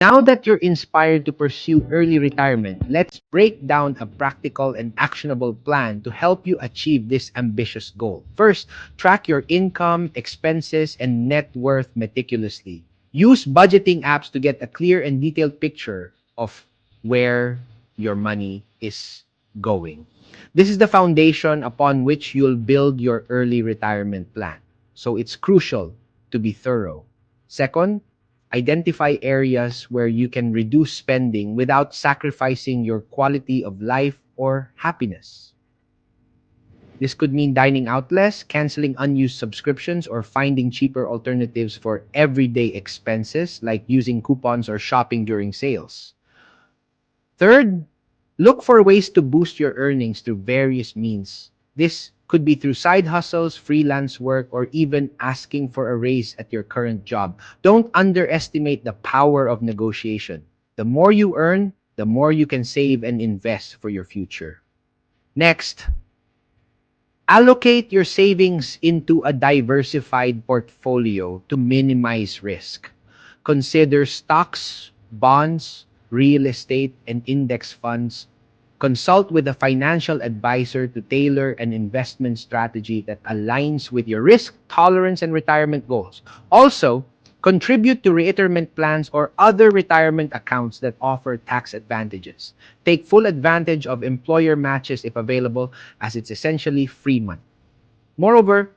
Now that you're inspired to pursue early retirement, let's break down a practical and actionable plan to help you achieve this ambitious goal. First, track your income, expenses, and net worth meticulously. Use budgeting apps to get a clear and detailed picture of where your money is going. This is the foundation upon which you'll build your early retirement plan. So it's crucial to be thorough. Second, identify areas where you can reduce spending without sacrificing your quality of life or happiness. This could mean dining out less, canceling unused subscriptions, or finding cheaper alternatives for everyday expenses like using coupons or shopping during sales. Third, look for ways to boost your earnings through various means. This could be through side hustles, freelance work, or even asking for a raise at your current job. Don't underestimate the power of negotiation. The more you earn, the more you can save and invest for your future. Next, allocate your savings into a diversified portfolio to minimize risk. Consider stocks, bonds, real estate, and index funds. Consult with a financial advisor to tailor an investment strategy that aligns with your risk tolerance and retirement goals. Also, contribute to retirement plans or other retirement accounts that offer tax advantages. Take full advantage of employer matches if available, as it's essentially free money. Moreover,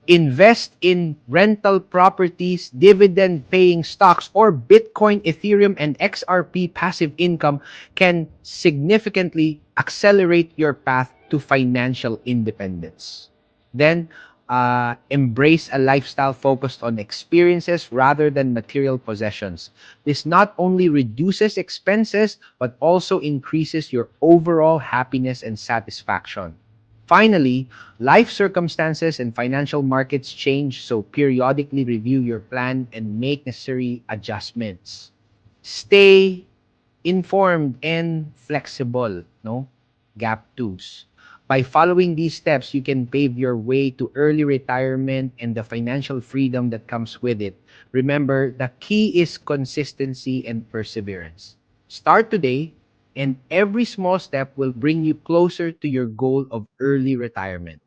invest in rental properties, dividend-paying stocks, or Bitcoin, Ethereum, and XRP passive income can significantly accelerate your path to financial independence. Then, embrace a lifestyle focused on experiences rather than material possessions. This not only reduces expenses, but also increases your overall happiness and satisfaction. Finally, life circumstances and financial markets change, so periodically review your plan and make necessary adjustments. Stay informed and flexible, no? Gap twos. By following these steps, you can pave your way to early retirement and the financial freedom that comes with it. Remember, the key is consistency and perseverance. Start today, and every small step will bring you closer to your goal of early retirement.